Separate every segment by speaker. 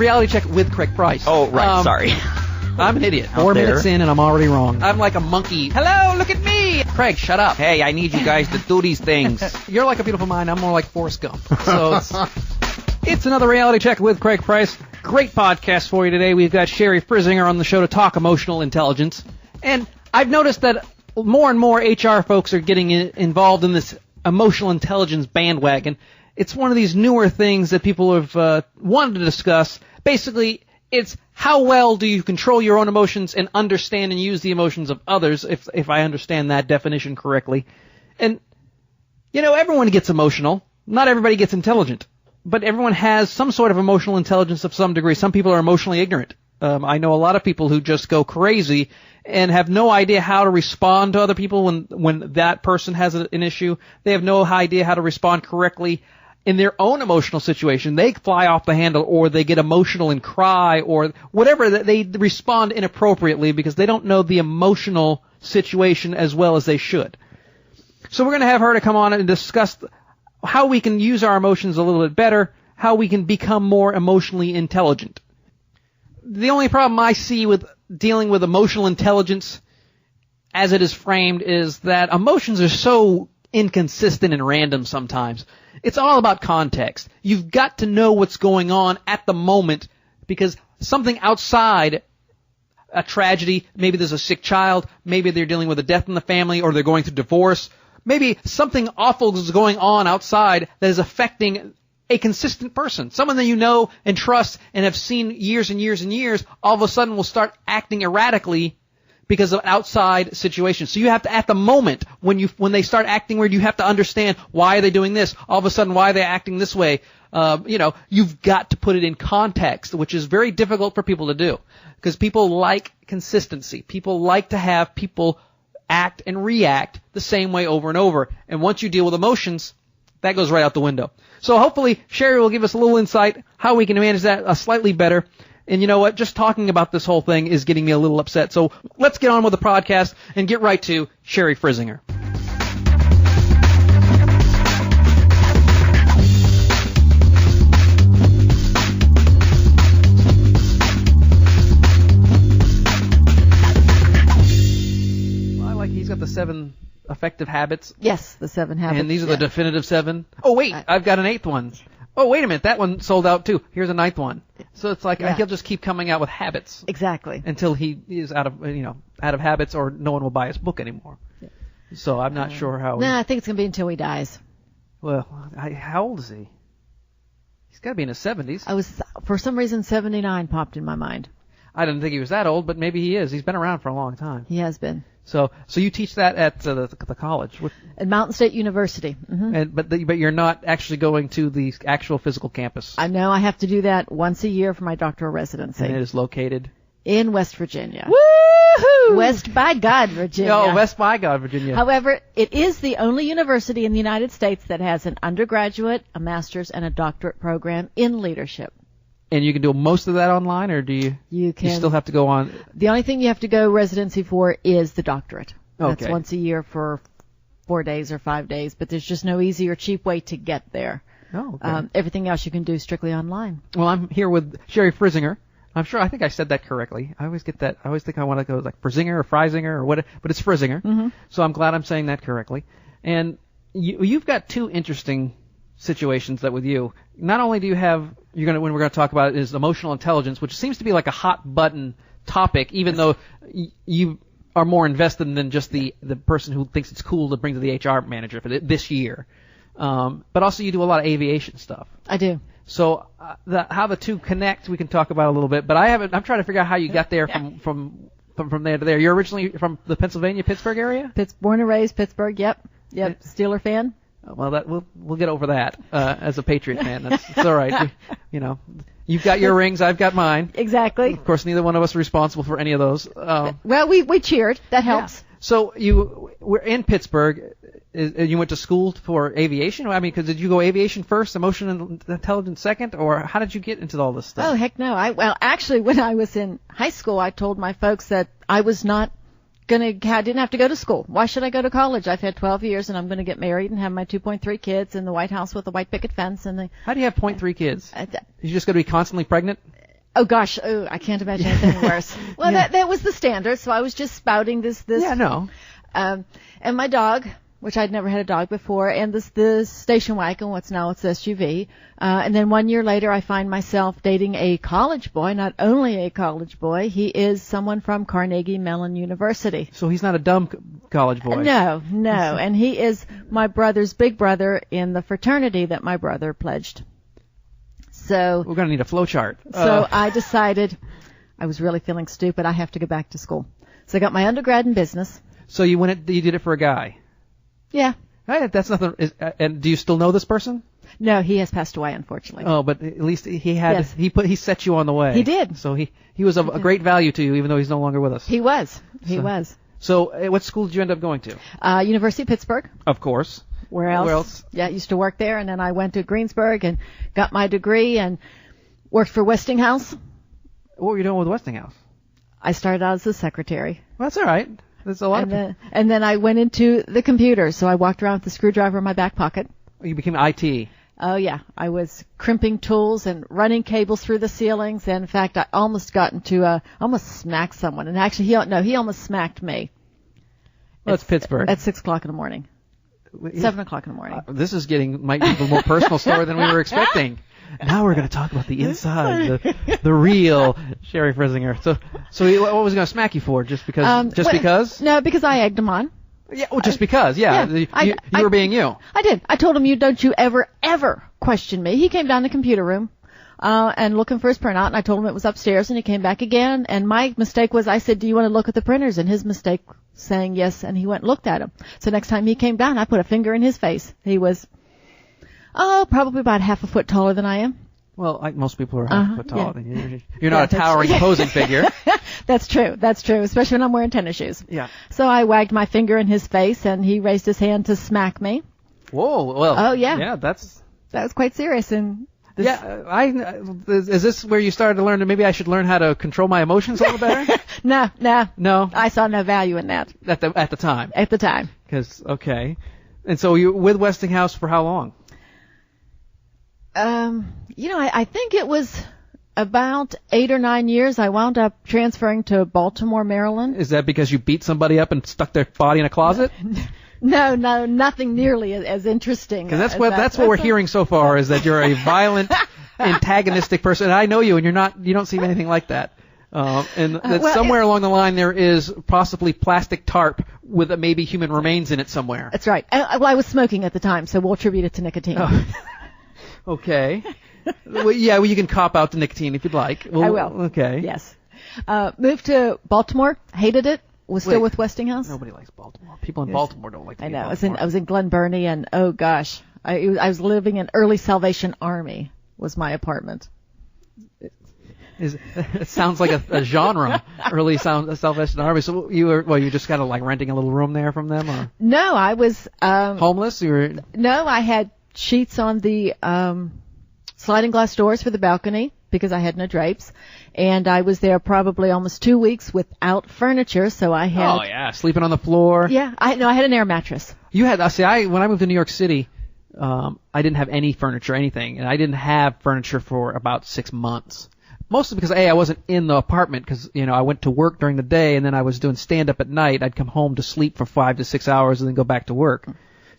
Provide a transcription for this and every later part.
Speaker 1: Reality Check with Craig Price.
Speaker 2: Oh, right, sorry.
Speaker 1: I'm an idiot.
Speaker 3: 4 minutes in and I'm already wrong.
Speaker 1: I'm like a monkey. Hello, look at me! Craig, shut up.
Speaker 2: Hey, I need you guys to do these things.
Speaker 1: You're like a beautiful mind. I'm more like Forrest Gump. So it's another Reality Check with Craig Price. Great podcast for you today. We've got Shari Frisinger on the show to talk emotional intelligence. And I've noticed that more and more HR folks are getting involved in this emotional intelligence bandwagon. It's one of these newer things that people have wanted to discuss. Basically, it's how well do you control your own emotions and understand and use the emotions of others, if I understand that definition correctly. And, you know, everyone gets emotional. Not everybody gets intelligent. But everyone has some sort of emotional intelligence of some degree. Some people are emotionally ignorant. I know a lot of people who just go crazy and have no idea how to respond to other people when that person has an issue. They have no idea how to respond correctly in their own emotional situation. They fly off the handle, or they get emotional and cry, or whatever. They respond inappropriately because they don't know the emotional situation as well as they should. So we're going to have her to come on and discuss how we can use our emotions a little bit better, how we can become more emotionally intelligent. The only problem I see with dealing with emotional intelligence as it is framed is that emotions are so inconsistent and random sometimes. It's all about context. You've got to know what's going on at the moment, because something outside a tragedy, maybe there's a sick child, maybe they're dealing with a death in the family, or they're going through divorce, maybe something awful is going on outside that is affecting a consistent person, someone that you know and trust and have seen years and years and years, all of a sudden will start acting erratically because of outside situations. So you have to, at the moment, when they start acting weird, you have to understand, why are they doing this? All of a sudden, why are they acting this way? You've got to put it in context, which is very difficult for people to do, because people like consistency. People like to have people act and react the same way over and over. And once you deal with emotions, that goes right out the window. So hopefully Shari will give us a little insight how we can manage that slightly better. And you know what? Just talking about this whole thing is getting me a little upset. So let's get on with the podcast and get right to Shari Frisinger. He's got the 7 effective habits.
Speaker 4: Yes, the 7 habits.
Speaker 1: And these are the definitive 7. Oh, wait, I've got an 8th one. Oh, wait a minute, that one sold out too. Here's a 9th one. So it's like he'll just keep coming out with habits.
Speaker 4: Exactly.
Speaker 1: Until he is out of habits, or no one will buy his book anymore. Yeah. So I'm not sure how.
Speaker 4: No, I think it's going to be until he dies.
Speaker 1: Well, how old is he? He's got to be in his 70s.
Speaker 4: For some reason, 79 popped in my mind.
Speaker 1: I didn't think he was that old, but maybe he is. He's been around for a long time.
Speaker 4: He has been.
Speaker 1: So you teach that at the college?
Speaker 4: At Mountain State University. Mm-hmm.
Speaker 1: But you're not actually going to the actual physical campus?
Speaker 4: I know. I have to do that once a year for my doctoral residency.
Speaker 1: And it is located?
Speaker 4: In West Virginia.
Speaker 1: Woo-hoo!
Speaker 4: West by God, Virginia.
Speaker 1: Oh, West by God, Virginia.
Speaker 4: However, it is the only university in the United States that has an undergraduate, a master's, and a doctorate program in leadership.
Speaker 1: And you can do most of that online, or do you? You still have to go on.
Speaker 4: The only thing you have to go residency for is the doctorate.
Speaker 1: Okay.
Speaker 4: That's once a year for 4 days or 5 days, but there's just no easy or cheap way to get there.
Speaker 1: Oh, okay.
Speaker 4: Everything else you can do strictly online.
Speaker 1: Well, I'm here with Shari Frisinger. I think I said that correctly. I always get that. I always think I want to go like Frisinger or Frisinger or what, but it's Frisinger.
Speaker 4: Mm-hmm.
Speaker 1: So I'm glad I'm saying that correctly. And you've got 2 interesting situations that with you. Not only do you have, when we're going to talk about it, is emotional intelligence, which seems to be like a hot button topic, even though you are more invested than just the person who thinks it's cool to bring to the HR manager for this year. But also you do a lot of aviation stuff.
Speaker 4: I do.
Speaker 1: So how the 2 connect, we can talk about a little bit. But I'm trying to figure out how you got there from there to there. You're originally from the Pennsylvania, Pittsburgh area?
Speaker 4: Born and raised Pittsburgh. Yep. Steeler fan.
Speaker 1: Well, we'll get over that as a Patriot fan. That's all right. You've got your rings, I've got mine.
Speaker 4: Exactly.
Speaker 1: Of course, neither one of us are responsible for any of those.
Speaker 4: Well, we cheered. That helps.
Speaker 1: Yeah. So you were in Pittsburgh. You went to school for aviation? I mean, did you go aviation first, emotional intelligence second, or how did you get into all this stuff?
Speaker 4: Oh, heck no. Actually, when I was in high school, I told my folks that I was not I didn't have to go to school. Why should I go to college? I've had 12 years and I'm going to get married and have my 2.3 kids in the White House with a white picket fence.
Speaker 1: How do you have 0.3 kids? You just going to be constantly pregnant?
Speaker 4: Oh gosh, I can't imagine anything worse. Well, that was the standard, so I was just spouting this.
Speaker 1: Yeah, no.
Speaker 4: And my dog, which I'd never had a dog before, and the station wagon, what's now its SUV. And then 1 year later, I find myself dating a college boy, not only a college boy, he is someone from Carnegie Mellon University.
Speaker 1: So he's not a dumb college boy.
Speaker 4: No. And he is my brother's big brother in the fraternity that my brother pledged. So
Speaker 1: we're going to need a flow chart.
Speaker 4: So I decided I was really feeling stupid. I have to go back to school. So I got my undergrad in business.
Speaker 1: So you did it for a guy.
Speaker 4: Yeah.
Speaker 1: Hey, that's nothing. And do you still know this person?
Speaker 4: No, he has passed away, unfortunately.
Speaker 1: Oh, but at least he had.
Speaker 4: Yes.
Speaker 1: He set you on the way.
Speaker 4: He did.
Speaker 1: So he was of a great value to you, even though he's no longer with us.
Speaker 4: He was. He was.
Speaker 1: So what school did you end up going to?
Speaker 4: University of Pittsburgh.
Speaker 1: Of course.
Speaker 4: Where else? Yeah, I used to work there, and then I went to Greensburg and got my degree and worked for Westinghouse.
Speaker 1: What were you doing with Westinghouse?
Speaker 4: I started out as a secretary.
Speaker 1: Well, that's all right. There's a lot
Speaker 4: and then I went into the computer, so I walked around with a screwdriver in my back pocket.
Speaker 1: You became IT.
Speaker 4: Oh, yeah. I was crimping tools and running cables through the ceilings. And in fact, I almost got into almost smacked someone. And actually, he almost smacked me.
Speaker 1: Well, it's Pittsburgh.
Speaker 4: At 6 o'clock in the morning. 7 o'clock in the morning.
Speaker 1: This is might be a more personal story than we were expecting. Now we're going to talk about the inside, the real Shari Frisinger. So what was he going to smack you for? Just because? Because?
Speaker 4: No, because I egged him on.
Speaker 1: Yeah, well, just because. Yeah, you were being you.
Speaker 4: I did. I told him, don't you ever question me. He came down the computer room and looking for his printout, and I told him it was upstairs, and he came back again. And my mistake was I said, do you want to look at the printers? And his mistake saying yes, and he went and looked at them. So next time he came down, I put a finger in his face. He was, probably about half a foot taller than I am.
Speaker 1: Well, most people are half a foot taller than you. You're not a towering, imposing figure.
Speaker 4: That's true, especially when I'm wearing tennis shoes.
Speaker 1: Yeah.
Speaker 4: So I wagged my finger in his face, and he raised his hand to smack me.
Speaker 1: Whoa, well.
Speaker 4: Oh, yeah.
Speaker 1: Yeah, that
Speaker 4: was quite serious. And
Speaker 1: is this where you started to learn that maybe I should learn how to control my emotions a little better?
Speaker 4: No. I saw no value in that.
Speaker 1: At the time?
Speaker 4: At the time.
Speaker 1: Okay. And so you were with Westinghouse for how long?
Speaker 4: I think it was about 8 or 9 years. I wound up transferring to Baltimore, Maryland.
Speaker 1: Is that because you beat somebody up and stuck their body in a closet?
Speaker 4: No, nothing nearly as interesting.
Speaker 1: Because that's what we're hearing so far, is that you're a violent, antagonistic person. And I know you, and you don't seem anything like that. And that somewhere along the line there is possibly plastic tarp with maybe human remains in it somewhere.
Speaker 4: That's right. I was smoking at the time, so we'll attribute it to nicotine.
Speaker 1: Oh. Okay. Well, you can cop out the nicotine if you'd like.
Speaker 4: I will.
Speaker 1: Okay.
Speaker 4: Yes. Moved to Baltimore. Hated it. Was still with Westinghouse.
Speaker 1: Nobody likes Baltimore. People in Baltimore don't like to be
Speaker 4: I know.
Speaker 1: Baltimore.
Speaker 4: I was in Glen Burnie, and oh gosh, I was living in early Salvation Army was my apartment.
Speaker 1: It sounds like a genre, early Salvation Army. So you just kind of like renting a little room there from them, or?
Speaker 4: No, I was
Speaker 1: homeless.
Speaker 4: No, I had sheets on the sliding glass doors for the balcony because I had no drapes, and I was there probably almost 2 weeks without furniture. So I had
Speaker 1: sleeping on the floor.
Speaker 4: Yeah, I had an air mattress.
Speaker 1: You had when I moved to New York City, I didn't have any furniture, anything, and I didn't have furniture for about 6 months. Mostly because I wasn't in the apartment because I went to work during the day and then I was doing stand up at night. I'd come home to sleep for 5 to 6 hours and then go back to work.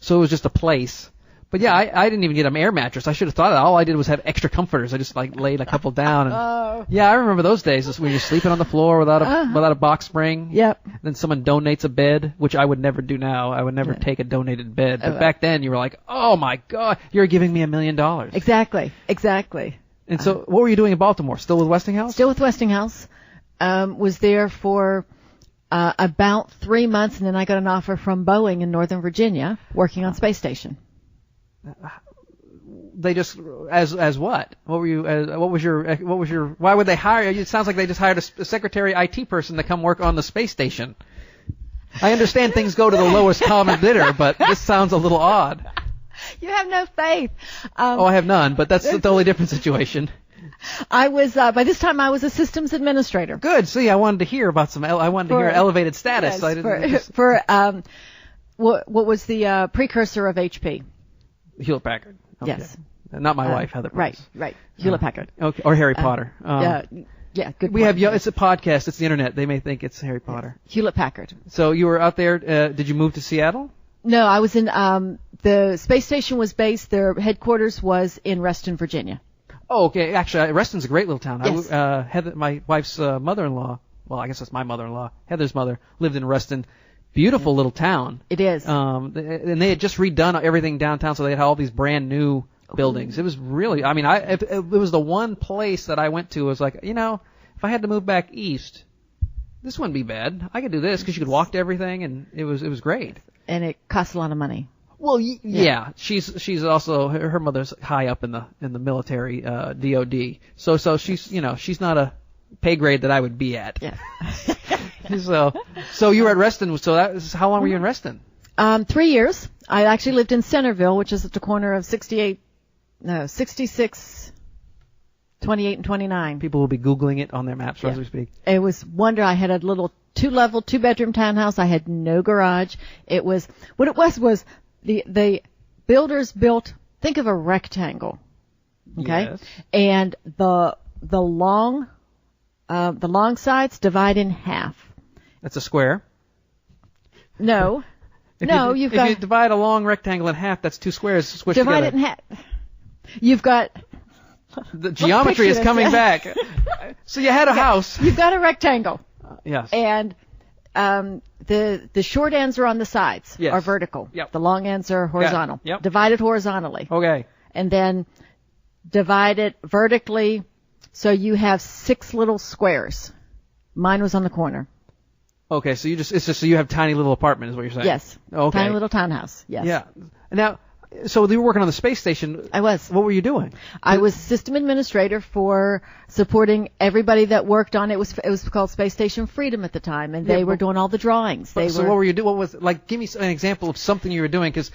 Speaker 1: So it was just a place. But yeah, I didn't even get an air mattress. I should have thought of that. All I did was have extra comforters. I just laid a couple down. And, yeah, I remember those days when you're sleeping on the floor without a box spring.
Speaker 4: Yep.
Speaker 1: Then someone donates a bed, which I would never do now. I would never take a donated bed. But back then you were like, oh my God, you're giving me $1 million.
Speaker 4: Exactly.
Speaker 1: And so what were you doing in Baltimore? Still with Westinghouse?
Speaker 4: Still with Westinghouse. Was there for about 3 months, and then I got an offer from Boeing in Northern Virginia working on Space Station.
Speaker 1: They just as what? What were you? What was your? Why would they hire you? It sounds like they just hired a secretary IT person to come work on the space station. I understand things go to the lowest common bidder, but this sounds a little odd.
Speaker 4: You have no faith.
Speaker 1: I have none, but that's a totally different situation.
Speaker 4: I was by this time I was a systems administrator.
Speaker 1: Good. See, I wanted to hear about I wanted to hear elevated status.
Speaker 4: Yes,
Speaker 1: so I didn't
Speaker 4: what was the precursor of HP?
Speaker 1: Hewlett Packard. Okay.
Speaker 4: Yes.
Speaker 1: Not my wife, Heather Price.
Speaker 4: Right. Hewlett-Packard.
Speaker 1: Okay, or Harry Potter.
Speaker 4: Yeah, good.
Speaker 1: It's a podcast. It's the internet. They may think it's Harry Potter.
Speaker 4: Hewlett-Packard.
Speaker 1: So you were out there. Did you move to Seattle?
Speaker 4: No, I was in. The space station was based. Their headquarters was in Reston, Virginia.
Speaker 1: Oh, okay. Actually, Reston's a great little town.
Speaker 4: Yes.
Speaker 1: Heather, my wife's mother-in-law. Well, I guess that's my mother-in-law. Heather's mother lived in Reston. Beautiful little town.
Speaker 4: It is.
Speaker 1: And they had just redone everything downtown, so they had all these brand new buildings. It was really. I mean, it was the one place that I went to. Was like, if I had to move back east, this wouldn't be bad. I could do this because you could walk to everything, and it was great.
Speaker 4: And it costs a lot of money.
Speaker 1: Well, yeah. She's also her mother's high up in the military, DOD. So she's not a pay grade that I would be at.
Speaker 4: Yeah.
Speaker 1: So you were at Reston. So how long were you in Reston?
Speaker 4: 3 years. I actually lived in Centerville, which is at the corner of 66, 28 and 29.
Speaker 1: People will be Googling it on their maps as we speak.
Speaker 4: It was wonder. I had a little 2-level, 2-bedroom townhouse. I had no garage. It was what it was the builders built. Think of a rectangle, okay,
Speaker 1: yes.
Speaker 4: And the long sides divide in half.
Speaker 1: That's a square.
Speaker 4: No.
Speaker 1: If you divide a long rectangle in half, that's 2 squares squished
Speaker 4: divide
Speaker 1: together.
Speaker 4: it in half. You've got.
Speaker 1: The geometry is coming back. So you had a house.
Speaker 4: You've got a rectangle.
Speaker 1: Yes.
Speaker 4: And the short ends are on the sides,
Speaker 1: yes.
Speaker 4: are vertical.
Speaker 1: Yep.
Speaker 4: The long ends are horizontal.
Speaker 1: Yep.
Speaker 4: Divide it horizontally.
Speaker 1: Okay.
Speaker 4: And then divide it vertically, so you have 6 little squares. Mine was on the corner.
Speaker 1: Okay, so so you have tiny little apartment, is what you're saying?
Speaker 4: Yes.
Speaker 1: Okay.
Speaker 4: Tiny little townhouse. Yes.
Speaker 1: Yeah. Now, so you were working on the space station.
Speaker 4: I was.
Speaker 1: What were you doing?
Speaker 4: I was system administrator for supporting everybody that worked on it. It was called Space Station Freedom at the time, and they were doing all the drawings.
Speaker 1: What were you doing? What was give me an example of something you were doing? Because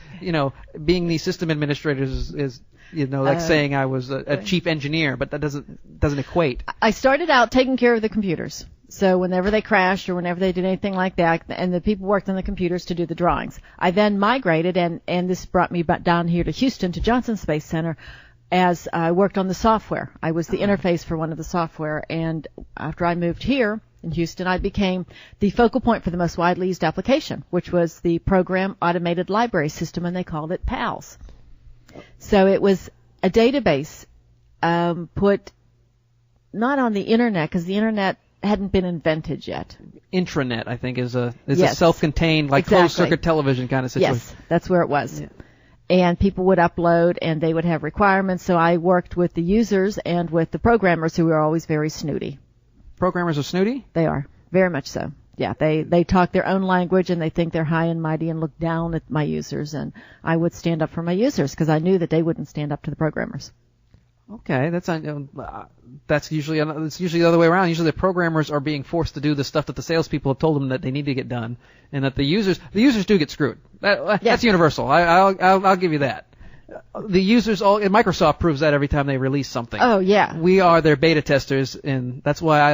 Speaker 1: being the system administrators is like saying I was a chief engineer, but that doesn't equate.
Speaker 4: I started out taking care of the computers. So whenever they crashed or whenever they did anything like that, and the people worked on the computers to do the drawings. I then migrated, and this brought me back down here to Houston, to Johnson Space Center, as I worked on the software. I was the interface for one of the software, and after I moved here in Houston, I became the focal point for the most widely used application, which was the Program Automated Library System, and they called it PALS. So it was a database put not on the internet, because the internet hadn't been invented yet.
Speaker 1: Intranet, I think, is a
Speaker 4: Yes.
Speaker 1: self-contained, closed circuit television kind of situation.
Speaker 4: Yes, that's where it was.
Speaker 1: Yeah.
Speaker 4: And people would upload, and they would have requirements. So I worked with the users and with the programmers, who were always very snooty.
Speaker 1: Programmers are snooty?
Speaker 4: They are, very much so. Yeah, they talk their own language, and they think they're high and mighty and look down at my users. And I would stand up for my users, because I knew that they wouldn't stand up to the programmers.
Speaker 1: Okay, that's usually the other way around. Usually the programmers are being forced to do the stuff that the salespeople have told them that they need to get done, and that the users do get screwed. That's universal. I'll give you that. The users and Microsoft proves that every time they release something.
Speaker 4: Oh yeah.
Speaker 1: We are their beta testers, and that's why I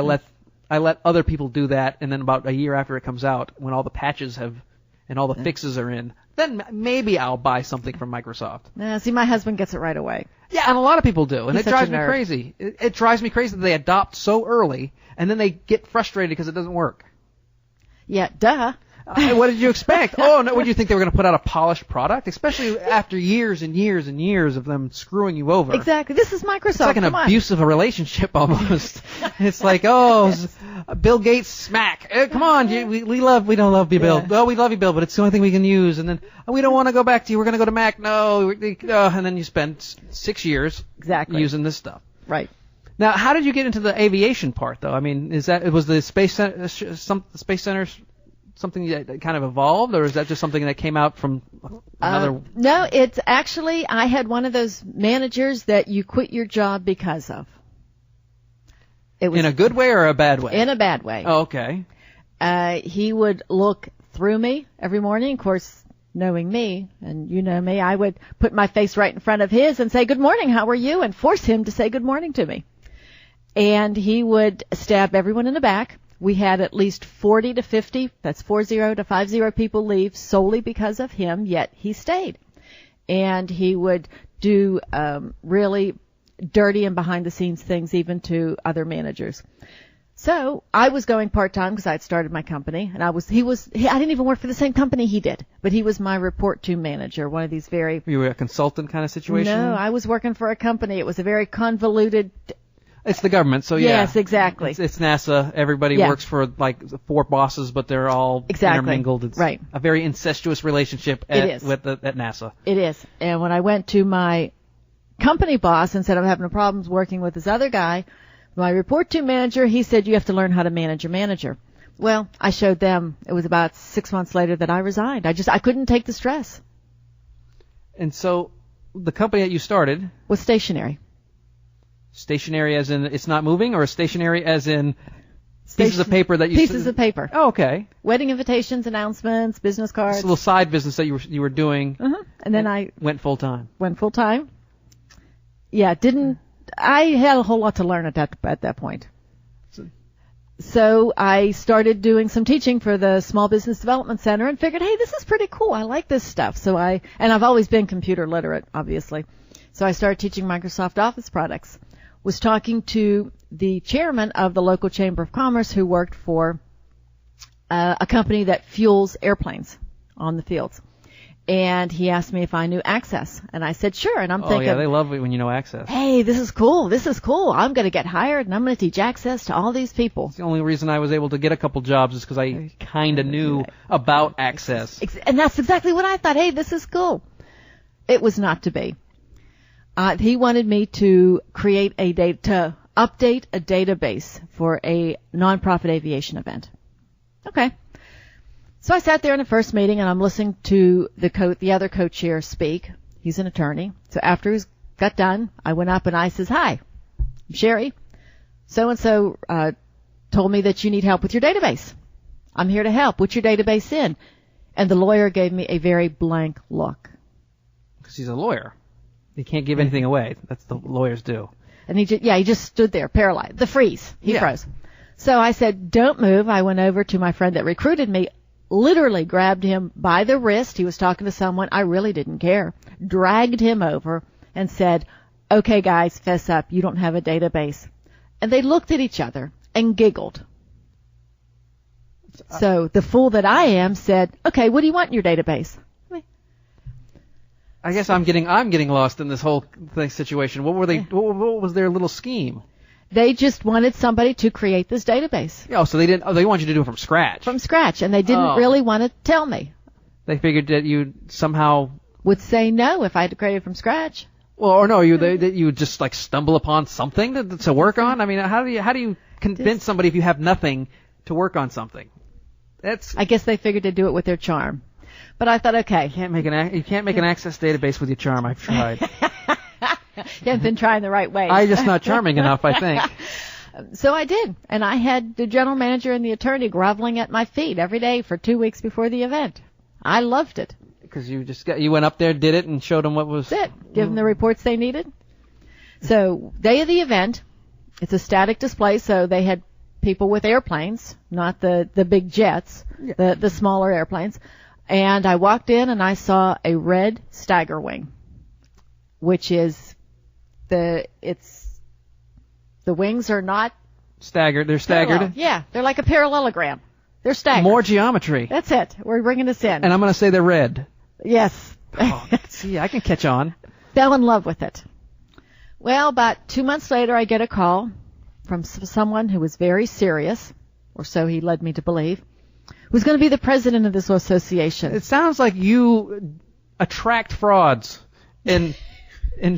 Speaker 1: let other people do that. And then about a year after it comes out, when all the patches and all the fixes are in, then maybe I'll buy something from Microsoft.
Speaker 4: See, my husband gets it right away.
Speaker 1: Yeah, and a lot of people do, and
Speaker 4: He's
Speaker 1: it
Speaker 4: such
Speaker 1: drives
Speaker 4: a
Speaker 1: me
Speaker 4: nerd.
Speaker 1: crazy. It drives me crazy that they adopt so early, and then they get frustrated because it doesn't work.
Speaker 4: Yeah, duh.
Speaker 1: What did you expect? Oh, no, what did you think they were going to put out a polished product? Especially after years and years and years of them screwing you over.
Speaker 4: Exactly. This is Microsoft.
Speaker 1: It's like an
Speaker 4: Come on.
Speaker 1: abuse of a relationship almost. It's like, Bill Gates smack. Come on, we don't love you, Bill.
Speaker 4: Yeah.
Speaker 1: Well, we love you, Bill, but it's the only thing we can use. And then we don't want to go back to you. We're going to go to Mac. No, and then you spend 6 years
Speaker 4: Exactly.
Speaker 1: using this stuff.
Speaker 4: Right.
Speaker 1: Now, how did you get into the aviation part, though? I mean, was the Space Center something that kind of evolved, or is that just something that came out from another?
Speaker 4: No, it's actually, I had one of those managers that you quit your job because of. It was
Speaker 1: in a good way or a bad way?
Speaker 4: In a bad way.
Speaker 1: Oh, okay.
Speaker 4: He would look through me every morning. Of course, knowing me, and you know me, I would put my face right in front of his and say, "Good morning, how are you?" and force him to say good morning to me. And he would stab everyone in the back. We had at least 40 to 50, that's 40 to 50 people leave solely because of him, yet he stayed. and he would do really dirty and behind-the-scenes things even to other managers. So I was going part-time because I had started my company, and I didn't even work for the same company he did, but he was my report-to manager, one of these very...
Speaker 1: You were a consultant kind of situation?
Speaker 4: No, I was working for a company. It was a very convoluted...
Speaker 1: It's the government, so yeah.
Speaker 4: Yes, exactly.
Speaker 1: It's NASA. Everybody works for like 4 bosses, but they're all intermingled. It's
Speaker 4: right.
Speaker 1: A very incestuous relationship at NASA.
Speaker 4: It is. And when I went to my company boss and said I'm having problems working with this other guy, my report-to manager, he said you have to learn how to manage your manager. Well, I showed them. It was about 6 months later that I resigned. I couldn't take the stress.
Speaker 1: And so the company that you started
Speaker 4: was stationary.
Speaker 1: Stationary as in it's not moving, or stationary as in pieces of paper that you...
Speaker 4: Pieces of paper.
Speaker 1: Oh, okay.
Speaker 4: Wedding invitations, announcements, business cards.
Speaker 1: This little side business that you were doing.
Speaker 4: And then I...
Speaker 1: Went full-time.
Speaker 4: Went full-time. Yeah, I had a whole lot to learn at that point. So I started doing some teaching for the Small Business Development Center and figured, hey, this is pretty cool. I like this stuff. And I've always been computer literate, obviously. So I started teaching Microsoft Office products. Was talking to the chairman of the local Chamber of Commerce who worked for a company that fuels airplanes on the fields. And he asked me if I knew Access. And I said, sure. And I'm thinking... Oh,
Speaker 1: yeah, they love it when you know Access.
Speaker 4: Hey, this is cool. I'm going to get hired, and I'm going to teach Access to all these people.
Speaker 1: It's the only reason I was able to get a couple jobs is because I kind of knew about Access.
Speaker 4: And that's exactly what I thought. Hey, this is cool. It was not to be. He wanted me to create to update a database for a nonprofit aviation event. Okay. So I sat there in the first meeting and I'm listening to the other co-chair speak. He's an attorney. So after he got done, I went up and I says, hi, I'm Shari. So-and-so, told me that you need help with your database. I'm here to help. What's your database in? And the lawyer gave me a very blank look.
Speaker 1: Because he's a lawyer. He can't give anything away. That's the lawyers do.
Speaker 4: And he just stood there, paralyzed. The freeze. He froze. So I said, don't move. I went over to my friend that recruited me, literally grabbed him by the wrist. He was talking to someone. I really didn't care. Dragged him over and said, okay, guys, fess up. You don't have a database. And they looked at each other and giggled. So the fool that I am said, okay, what do you want in your database?
Speaker 1: I guess I'm getting lost in this whole situation. What were they? What was their little scheme?
Speaker 4: They just wanted somebody to create this database.
Speaker 1: Oh, so they didn't. Oh, they want you to do it from scratch.
Speaker 4: From scratch, and they didn't really want to tell me.
Speaker 1: They figured that you somehow
Speaker 4: would say no if I had to create it from scratch.
Speaker 1: Well, or no, that you would just like stumble upon something to work on. I mean, how do you convince somebody if you have nothing to work on something? I guess
Speaker 4: they figured they'd do it with their charm. But I thought, okay.
Speaker 1: You can't make an Access database with your charm. I've tried.
Speaker 4: You haven't been trying the right way.
Speaker 1: I'm just not charming enough, I think.
Speaker 4: So I did. And I had the general manager and the attorney groveling at my feet every day for 2 weeks before the event. I loved it.
Speaker 1: Because you went up there, did it, and showed them what was...
Speaker 4: That's it. Give them the reports they needed. So, day of the event, it's a static display, so they had people with airplanes, not the big jets, the smaller airplanes. And I walked in and I saw a red stagger wing, which is the wings are not
Speaker 1: staggered. They're staggered.
Speaker 4: Parallel. Yeah, they're like a parallelogram. They're staggered.
Speaker 1: More geometry.
Speaker 4: That's it. We're bringing this in.
Speaker 1: And I'm going to say they're red.
Speaker 4: Yes.
Speaker 1: Oh, see, I can catch on.
Speaker 4: Fell in love with it. Well, about 2 months later, I get a call from someone who was very serious, or so he led me to believe, who's going to be the president of this association.
Speaker 1: It sounds like you attract frauds and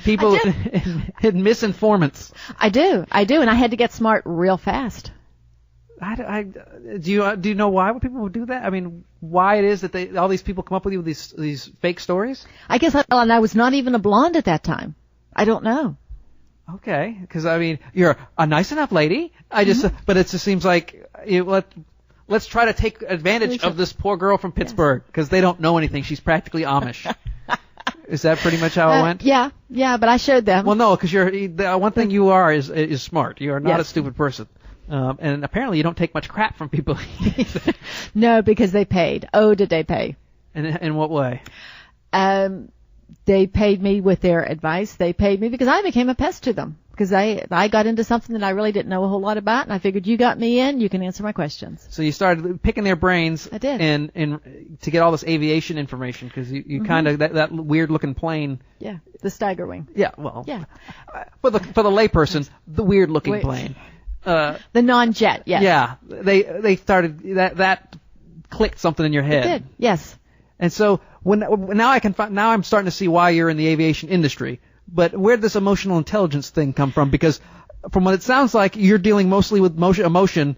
Speaker 1: people and misinformants.
Speaker 4: I do, and I had to get smart real fast.
Speaker 1: Do you know why people would do that? I mean, why it is that all these people come up with you with these fake stories?
Speaker 4: I guess I was not even a blonde at that time. I don't know.
Speaker 1: Okay, because I mean, you're a nice enough lady. But it just seems like let's try to take advantage of this poor girl from Pittsburgh because they don't know anything. She's practically Amish. Is that pretty much how it went?
Speaker 4: Yeah, but I showed them.
Speaker 1: Well, no, because the one thing you are is smart. You are not a stupid person. And apparently you don't take much crap from people.
Speaker 4: No, because they paid. Oh, did they pay?
Speaker 1: In what way?
Speaker 4: They paid me with their advice. They paid me because I became a pest to them. Because I got into something that I really didn't know a whole lot about, and I figured you got me in, you can answer my questions.
Speaker 1: So you started picking their brains.
Speaker 4: I did.
Speaker 1: And to get all this aviation information, because you kind of, that weird looking plane.
Speaker 4: Yeah, the Steiger wing.
Speaker 1: Yeah, well.
Speaker 4: Yeah.
Speaker 1: For the layperson, the weird looking plane.
Speaker 4: The non-jet, yes.
Speaker 1: Yeah, they started, that clicked something in your head.
Speaker 4: It did, yes.
Speaker 1: And so now I'm starting to see why you're in the aviation industry. But where did this emotional intelligence thing come from? Because from what it sounds like, you're dealing mostly with emotion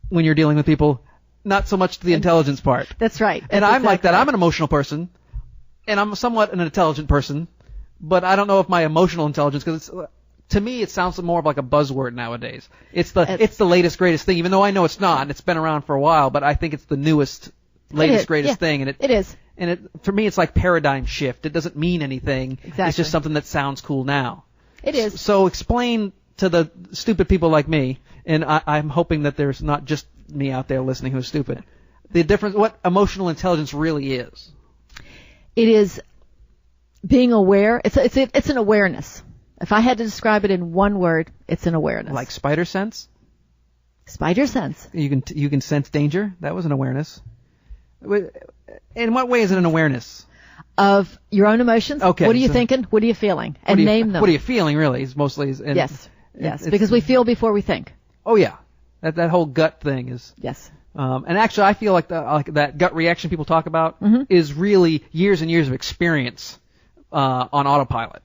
Speaker 1: when you're dealing with people, not so much the intelligence part.
Speaker 4: That's right.
Speaker 1: And I'm like that. I'm an emotional person, and I'm somewhat an intelligent person, but I don't know if my emotional intelligence, because to me it sounds more of like a buzzword nowadays. It's the latest greatest thing, even though I know it's not. It's been around for a while, but I think it's the newest, latest greatest thing. And
Speaker 4: it is.
Speaker 1: And for me, it's like paradigm shift. It doesn't mean anything.
Speaker 4: Exactly.
Speaker 1: It's just something that sounds cool now.
Speaker 4: It is.
Speaker 1: So explain to the stupid people like me, and I'm hoping that there's not just me out there listening who's stupid, the difference, what emotional intelligence really is.
Speaker 4: It is being aware. It's an awareness. If I had to describe it in one word, it's an awareness.
Speaker 1: Like spider sense?
Speaker 4: Spider sense.
Speaker 1: You can sense danger? That was an awareness. In what way is it an awareness?
Speaker 4: Of your own emotions.
Speaker 1: Okay.
Speaker 4: What are you thinking? What are you feeling? And name them.
Speaker 1: What are you feeling, really, is mostly.
Speaker 4: Yes, because we feel before we think.
Speaker 1: Oh, yeah. That whole gut thing is.
Speaker 4: Yes.
Speaker 1: And actually, I feel like that gut reaction people talk about is really years and years of experience on autopilot.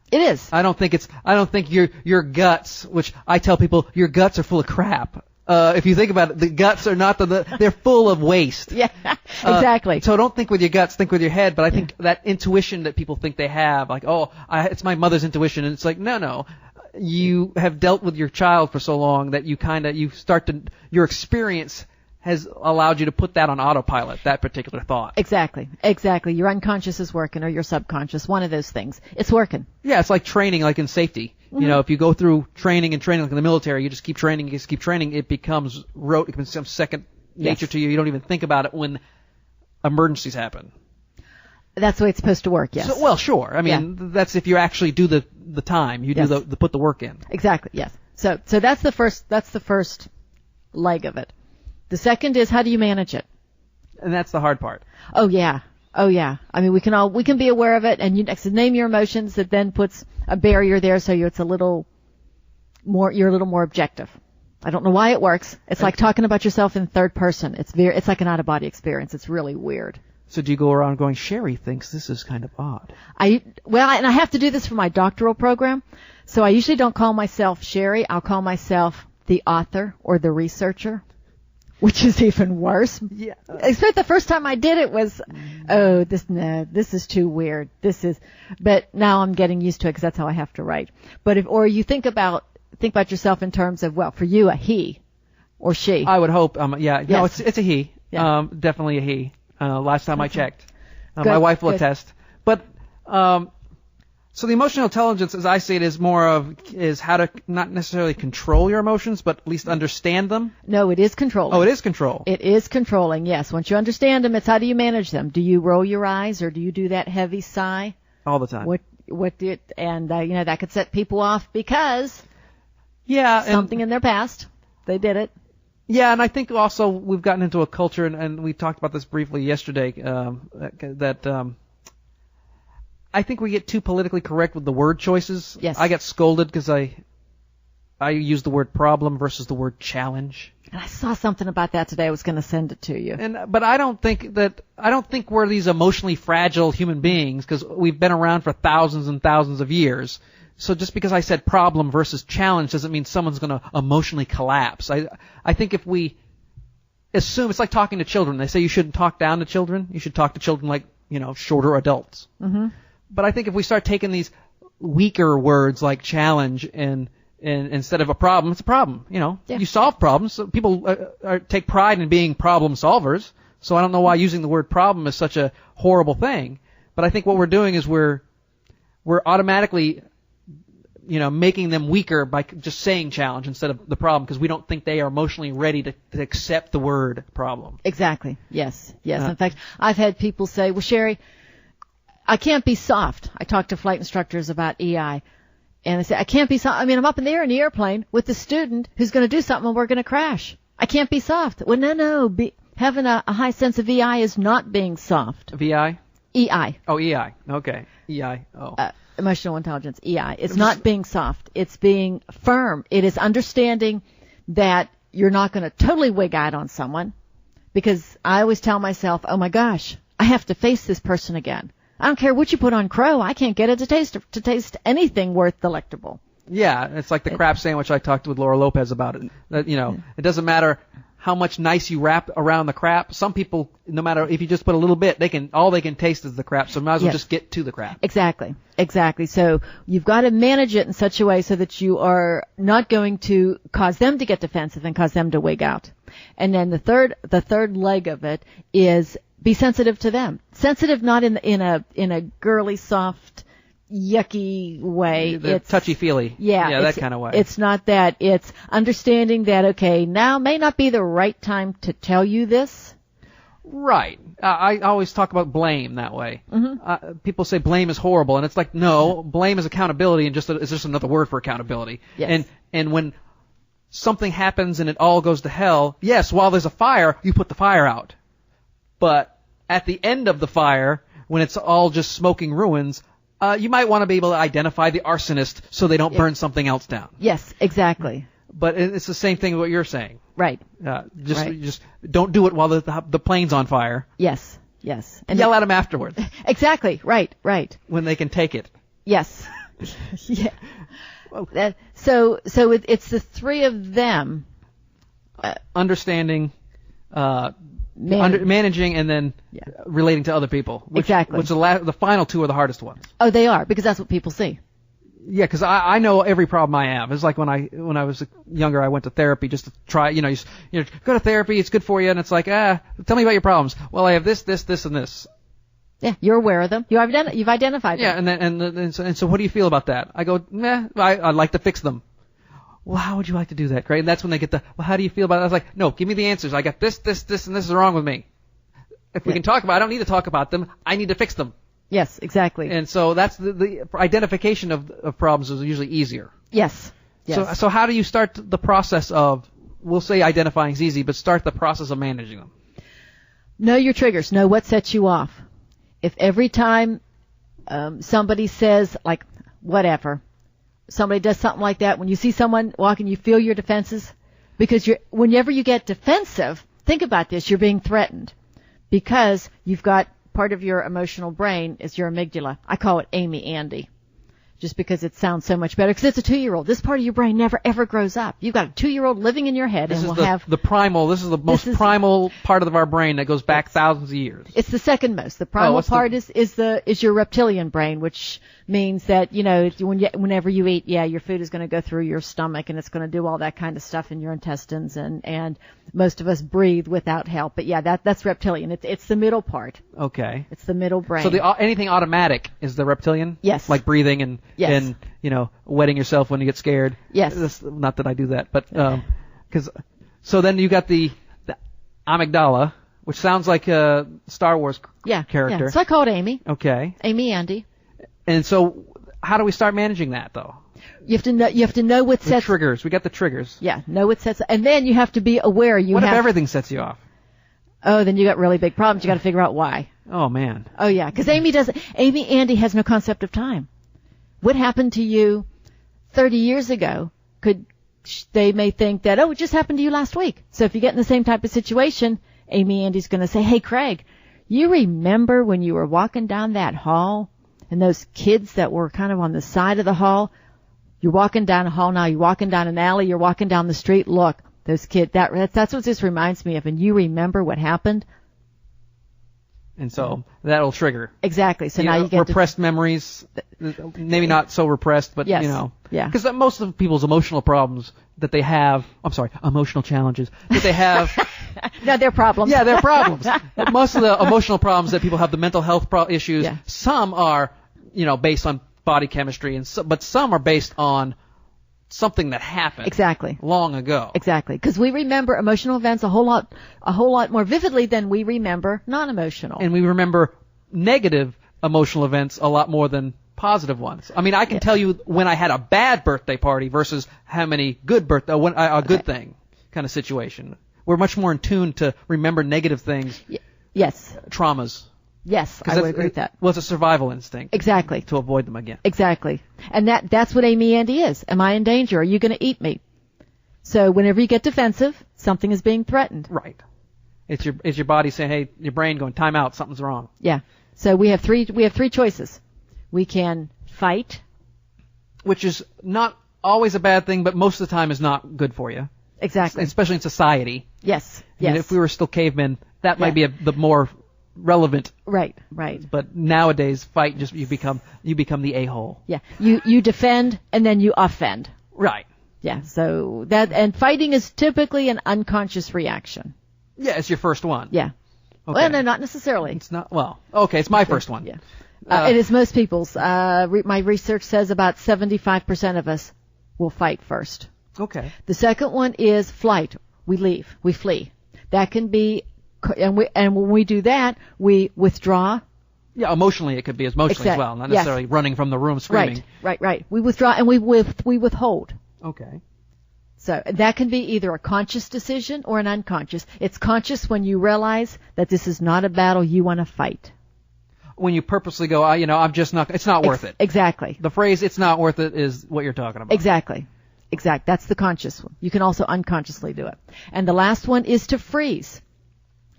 Speaker 4: It is.
Speaker 1: I don't think your guts, which I tell people, your guts are full of crap. If you think about it, the guts are not they're full of waste.
Speaker 4: Yeah, exactly.
Speaker 1: So don't think with your guts, think with your head. But I think that intuition that people think they have, like, it's my mother's intuition, and it's like, no. You have dealt with your child for so long that your experience has allowed you to put that on autopilot, that particular thought.
Speaker 4: Exactly. Your unconscious is working, or your subconscious, one of those things. It's working.
Speaker 1: Yeah, it's like training, like in safety. Mm-hmm. You know, if you go through training like in the military, you just keep training, it becomes rote, it becomes second nature to you. You don't even think about it when emergencies happen.
Speaker 4: That's the way it's supposed to work, yes.
Speaker 1: So, well, sure. I mean, that's if you actually do the time. You do put the work in.
Speaker 4: Exactly, yes. So that's the first leg of it. The second is, how do you manage it?
Speaker 1: And that's the hard part.
Speaker 4: Oh yeah. I mean, we can be aware of it, and you name your emotions. That then puts a barrier there, so you're a little more objective. I don't know why it works. It's like talking about yourself in third person. It's like an out of body experience. It's really weird.
Speaker 1: So do you go around going, Shari thinks this is kind of odd?
Speaker 4: And I have to do this for my doctoral program, so I usually don't call myself Shari. I'll call myself the author or the researcher, which is even worse. Yeah. Except the first time I did it was, this is too weird. But now I'm getting used to it because that's how I have to write. But you think about yourself in terms of, well, for you, a he or she.
Speaker 1: I would hope,
Speaker 4: Yes.
Speaker 1: No, it's a he.
Speaker 4: Yeah.
Speaker 1: Definitely a he. Last time I checked. My wife will attest. But, so the emotional intelligence, as I see it, is how to not necessarily control your emotions, but at least understand them.
Speaker 4: No, it is controlling.
Speaker 1: Oh, it is control.
Speaker 4: It is controlling, yes. Once you understand them, it's how do you manage them? Do you roll your eyes, or do you do that heavy sigh?
Speaker 1: All the time.
Speaker 4: That could set people off because something in their past, they did it.
Speaker 1: Yeah, and I think also we've gotten into a culture, and we talked about this briefly yesterday, that I think we get too politically correct with the word choices.
Speaker 4: Yes.
Speaker 1: I get scolded because I use the word problem versus the word challenge.
Speaker 4: And I saw something about that today. I was going to send it to you.
Speaker 1: But I don't think we're these emotionally fragile human beings because we've been around for thousands and thousands of years. So just because I said problem versus challenge doesn't mean someone's going to emotionally collapse. I think if we assume, it's like talking to children. They say you shouldn't talk down to children. You should talk to children like, shorter adults. Mm-hmm. But I think if we start taking these weaker words like challenge and instead of a problem, it's a problem. You solve problems. So people take pride in being problem solvers. So I don't know why using the word problem is such a horrible thing. But I think what we're doing is we're automatically, making them weaker by just saying challenge instead of the problem because we don't think they are emotionally ready to accept the word problem.
Speaker 4: Exactly. Yes. In fact, I've had people say, well, Shari, I can't be soft. I talk to flight instructors about EI. And I say, I can't be soft. I mean, I'm up in the air in the airplane with the student who's going to do something and we're going to crash. I can't be soft. Well, no. Having a high sense of EI is not being soft.
Speaker 1: VI?
Speaker 4: EI.
Speaker 1: Oh, EI. Okay. EI. Oh.
Speaker 4: Emotional intelligence, EI. It's not being soft. It's being firm. It is understanding that you're not going to totally wig out on someone, because I always tell myself, oh my gosh, I have to face this person again. I don't care what you put on Crow. I can't get it to taste anything worth delectable.
Speaker 1: Yeah, it's like the crap sandwich I talked with Laura Lopez about it. That, it doesn't matter how much nice you wrap around the crap. Some people, no matter if you just put a little bit, all they can taste is the crap. So might as well just get to the crap.
Speaker 4: Exactly. So you've got to manage it in such a way so that you are not going to cause them to get defensive and cause them to wig out. And then the third leg of it is be sensitive to them. Sensitive not in a girly, soft, yucky way.
Speaker 1: It's touchy-feely.
Speaker 4: Yeah,
Speaker 1: that kind of way.
Speaker 4: It's not that. It's understanding that, okay, now may not be the right time to tell you this.
Speaker 1: Right. I always talk about blame that way.
Speaker 4: Mm-hmm.
Speaker 1: People say blame is horrible, and it's like, no, blame is accountability, and it's just another word for accountability.
Speaker 4: Yes.
Speaker 1: And when something happens and it all goes to hell, yes, while there's a fire, you put the fire out. But at the end of the fire, when it's all just smoking ruins, you might want to be able to identify the arsonist so they don't burn something else down.
Speaker 4: Yes, exactly.
Speaker 1: But it's the same thing with what you're saying.
Speaker 4: Right.
Speaker 1: Just don't do it while the plane's on fire.
Speaker 4: Yes.
Speaker 1: And yell at them afterwards.
Speaker 4: Exactly. Right.
Speaker 1: When they can take it.
Speaker 4: Yes. Yeah. So it's the three of them.
Speaker 1: Understanding, managing, and then relating to other people.
Speaker 4: Exactly.
Speaker 1: Which the final two are the hardest ones.
Speaker 4: Oh, they are, because that's what people see.
Speaker 1: Yeah, because I know every problem I have. It's like when I was younger, I went to therapy just to try. You go to therapy, it's good for you, and it's like, tell me about your problems. Well, I have this, and this.
Speaker 4: Yeah, you're aware of them. You've identified them.
Speaker 1: Yeah, and so what do you feel about that? I go, I'd like to fix them. Well, how would you like to do that, Craig? And that's when they get how do you feel about it? I was like, no, give me the answers. I got this, and this is wrong with me. If we can talk about it, I don't need to talk about them. I need to fix them.
Speaker 4: Yes, exactly.
Speaker 1: And so that's the identification of problems is usually easier.
Speaker 4: Yes.
Speaker 1: So how do you start the process of, we'll say identifying is easy, but start the process of managing them?
Speaker 4: Know your triggers. Know what sets you off. If every time somebody says, like, whatever, somebody does something like that, when you see someone walking, you feel your defenses, because whenever you get defensive, think about this, you're being threatened, because you've got part of your emotional brain is your amygdala. I call it Amy Andy, just because it sounds so much better, because it's a 2-year-old. This part of your brain never ever grows up. You've got a 2-year-old living in your head,
Speaker 1: this
Speaker 4: and
Speaker 1: is the primal. This is the most primal part of our brain that goes back thousands of years.
Speaker 4: It's the second most. The primal part is your reptilian brain, which means that whenever you eat, your food is going to go through your stomach, and it's going to do all that kind of stuff in your intestines, and most of us breathe without help. But that's reptilian. It's the middle part.
Speaker 1: Okay.
Speaker 4: It's the middle brain.
Speaker 1: So anything automatic is the reptilian?
Speaker 4: Yes.
Speaker 1: Like breathing and wetting yourself when you get scared.
Speaker 4: Yes.
Speaker 1: Not that I do that, but so then you got the amygdala, which sounds like a Star Wars character.
Speaker 4: Yeah. So I call it Amy.
Speaker 1: Okay.
Speaker 4: Amy Andy.
Speaker 1: And so how do we start managing that, though?
Speaker 4: You have to know what sets...
Speaker 1: The triggers. We got the triggers.
Speaker 4: Yeah, know what sets... And then you have to be aware
Speaker 1: What if everything sets you off?
Speaker 4: Oh, then you got really big problems. You got to figure out why.
Speaker 1: Oh, man.
Speaker 4: Oh, yeah, because Amy Andy has no concept of time. What happened to you 30 years ago, they may think that, it just happened to you last week. So if you get in the same type of situation, Amy Andy's going to say, hey, Craig, you remember when you were walking down that hall and those kids that were kind of on the side of the hall? You're walking down a hall now, you're walking down an alley, you're walking down the street. Look, those kids, that's what this reminds me of. And you remember what happened?
Speaker 1: And so that'll trigger.
Speaker 4: Exactly. So now you get
Speaker 1: repressed memories, maybe not so repressed, but
Speaker 4: Yeah.
Speaker 1: Because most of people's emotional problems that they have, emotional challenges that they have.
Speaker 4: No, they're problems.
Speaker 1: Yeah, they're problems. But most of the emotional problems that people have, the mental health issues, some are, based on body chemistry, but some are based on something that happened long ago.
Speaker 4: Exactly, because we remember emotional events a whole lot more vividly than we remember non-emotional.
Speaker 1: And we remember negative emotional events a lot more than positive ones. I mean, I can tell you when I had a bad birthday party versus how many good a good thing kind of situation. We're much more in tune to remember negative things.
Speaker 4: Yes.
Speaker 1: Traumas.
Speaker 4: Yes, I would agree with that.
Speaker 1: Well, it's a survival instinct.
Speaker 4: Exactly.
Speaker 1: To avoid them again.
Speaker 4: Exactly. And that's what Amy Andy is. Am I in danger? Are you going to eat me? So whenever you get defensive, something is being threatened.
Speaker 1: Right. It's your body saying, hey, your brain going, time out, something's wrong.
Speaker 4: Yeah. So we have three choices. We can fight,
Speaker 1: which is not always a bad thing, but most of the time is not good for you.
Speaker 4: Exactly.
Speaker 1: Especially in society.
Speaker 4: Yes.
Speaker 1: Yes. And if we were still cavemen, that might be the more relevant.
Speaker 4: Right. Right.
Speaker 1: But nowadays, fight just you become the a-hole.
Speaker 4: Yeah. You defend and then you offend.
Speaker 1: Right.
Speaker 4: Yeah. So and fighting is typically an unconscious reaction.
Speaker 1: Yeah, it's your first one.
Speaker 4: Yeah.
Speaker 1: Okay.
Speaker 4: Well, no, not necessarily.
Speaker 1: It's not. Well, okay, it's my first one.
Speaker 4: Yeah. It is most people's. My research says about 75% of us will fight first.
Speaker 1: Okay.
Speaker 4: The second one is flight. We leave. We flee. That can be, and when we do that, we withdraw.
Speaker 1: Yeah, emotionally it could be as as well, not necessarily running from the room screaming.
Speaker 4: Right. We withdraw and we withhold.
Speaker 1: Okay.
Speaker 4: So that can be either a conscious decision or an unconscious. It's conscious when you realize that this is not a battle you want to fight.
Speaker 1: When you purposely go, I'm just not, it's not worth it.
Speaker 4: Exactly.
Speaker 1: The phrase, it's not worth it, is what you're talking about.
Speaker 4: Exactly. That's the conscious one. You can also unconsciously do it. And the last one is to freeze,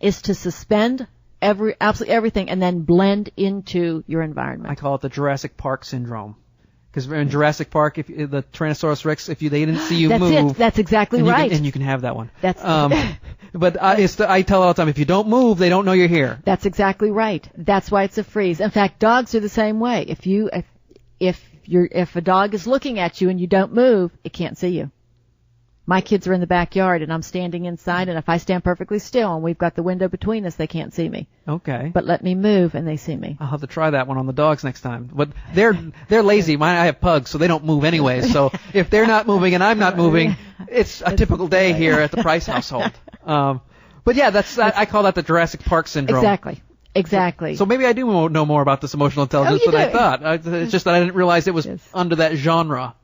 Speaker 4: is to suspend absolutely everything and then blend into your environment.
Speaker 1: I call it the Jurassic Park syndrome. Because in Jurassic Park, if the Tyrannosaurus Rex, they didn't see you
Speaker 4: That's
Speaker 1: move.
Speaker 4: It. That's exactly right.
Speaker 1: And you can have that one.
Speaker 4: That's.
Speaker 1: But I tell all the time, if you don't move, they don't know you're here.
Speaker 4: That's exactly right. That's why it's a freeze. In fact, dogs are the same way. If a dog is looking at you and you don't move, it can't see you. My kids are in the backyard and I'm standing inside, and if I stand perfectly still and we've got the window between us, they can't see me.
Speaker 1: Okay.
Speaker 4: But let me move and they see me.
Speaker 1: I'll have to try that one on the dogs next time. But they're lazy. I have pugs, so they don't move anyway. So if they're not moving and I'm not moving, it's a typical day here at the Price household. But yeah, I call that the Jurassic Park syndrome.
Speaker 4: Exactly.
Speaker 1: So maybe I do know more about this emotional intelligence than I thought. It's just that I didn't realize it was under that genre.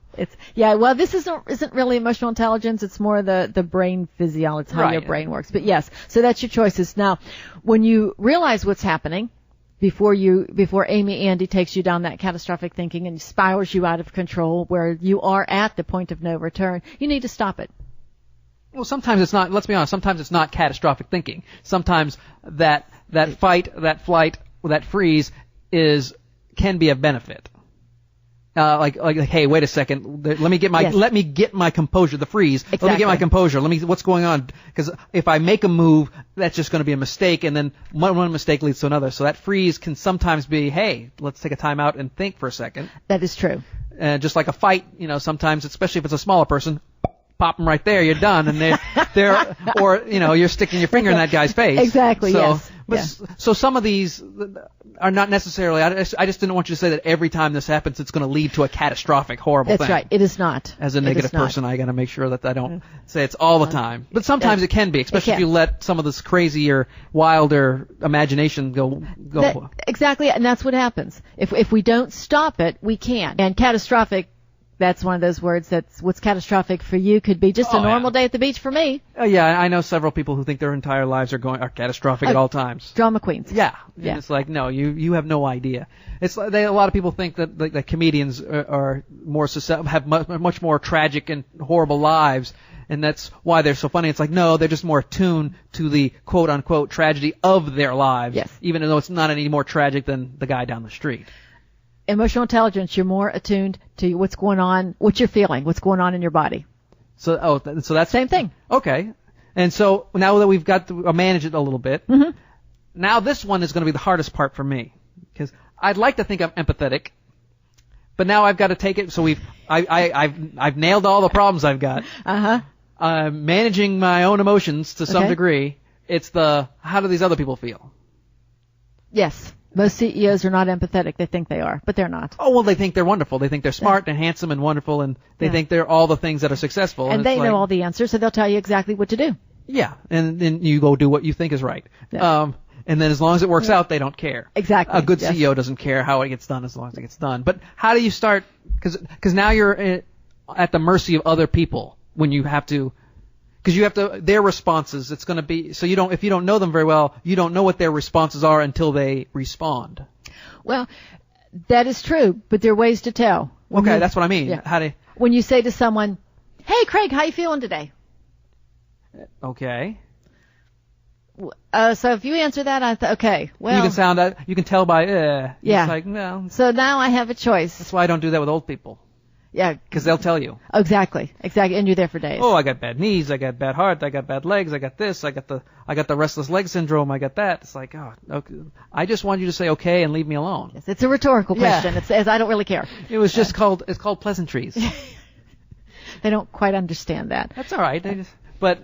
Speaker 4: Well, this isn't really emotional intelligence. It's more the brain physiology. It's how your brain works. But yes, so that's your choices. Now, when you realize what's happening, before Amy Andy takes you down that catastrophic thinking and spirals you out of control where you are at the point of no return, you need to stop it.
Speaker 1: Well, sometimes it's not, let's be honest, sometimes it's not catastrophic thinking. Sometimes that fight, that flight, that freeze can be a benefit. Like, hey, wait a second. Let me get my composure. The freeze.
Speaker 4: Exactly.
Speaker 1: Let me get my composure. What's going on? Because if I make a move, that's just going to be a mistake, and then one mistake leads to another. So that freeze can sometimes be, hey, let's take a time out and think for a second.
Speaker 4: That is true.
Speaker 1: Just like a fight, sometimes, especially if it's a smaller person, pop them right there, you're done, and they're or you're sticking your finger in that guy's face.
Speaker 4: Exactly.
Speaker 1: So,
Speaker 4: yes.
Speaker 1: But so some of these are not necessarily. I just didn't want you to say that every time this happens, it's going to lead to a catastrophic, horrible thing.
Speaker 4: That's right. It is not.
Speaker 1: As a negative person, I got to make sure that I don't say it's all the time. But sometimes it can be, especially if you let some of this crazier, wilder imagination go.
Speaker 4: Exactly, and that's what happens. If we don't stop it, we can't. And catastrophic. That's one of those words that's what's catastrophic for you could be just a normal day at the beach for me.
Speaker 1: Yeah, I know several people who think their entire lives are catastrophic at all times.
Speaker 4: Drama queens.
Speaker 1: Yeah. And it's like, no, you have no idea. It's like a lot of people think that comedians are more have much more tragic and horrible lives, and that's why they're so funny. It's like, no, they're just more attuned to the quote unquote tragedy of their lives.
Speaker 4: Yes.
Speaker 1: Even though it's not any more tragic than the guy down the street.
Speaker 4: Emotional intelligence, you're more attuned to what's going on, what you're feeling, what's going on in your body.
Speaker 1: So that's
Speaker 4: same thing.
Speaker 1: Okay. And so now that we've got to manage it a little bit, now this one is going to be the hardest part for me because I'd like to think I'm empathetic, but now I've got to take it. So I've nailed all the problems I've got. Managing my own emotions to some degree. It's how do these other people feel?
Speaker 4: Yes. Most CEOs are not empathetic. They think they are, but they're not.
Speaker 1: Oh, well, they think they're wonderful. They think they're smart and handsome and wonderful, and they think they're all the things that are successful.
Speaker 4: And they know all the answers, so they'll tell you exactly what to do.
Speaker 1: Yeah, and then you go do what you think is right.
Speaker 4: Yeah.
Speaker 1: And then as long as it works out, they don't care.
Speaker 4: Exactly.
Speaker 1: A good
Speaker 4: Yes.
Speaker 1: CEO doesn't care how it gets done as long as it gets done. But how do you start? Because now you're at the mercy of other people when you have to. Because you have to, their responses, it's going to be, so if you don't know them very well, you don't know what their responses are until they respond.
Speaker 4: Well, that is true, but there are ways to tell.
Speaker 1: Okay, that's what I mean.
Speaker 4: Yeah. When you say to someone, "Hey, Craig, how you feeling today?"
Speaker 1: Okay.
Speaker 4: So if you answer that, okay, well.
Speaker 1: You can tell by,
Speaker 4: Yeah.
Speaker 1: It's like, no.
Speaker 4: So now I have a choice.
Speaker 1: That's why I don't do that with old people.
Speaker 4: Yeah.
Speaker 1: Because they'll tell you.
Speaker 4: Exactly. And you're there for days.
Speaker 1: Oh, I got bad knees, I got bad heart, I got bad legs, I got this, I got the restless leg syndrome, I got that. It's like, oh, okay. I just want you to say okay and leave me alone.
Speaker 4: Yes, it's a rhetorical
Speaker 1: Yeah.
Speaker 4: question. It says I don't really care.
Speaker 1: It was just it's called pleasantries.
Speaker 4: They don't quite understand that.
Speaker 1: That's all right. But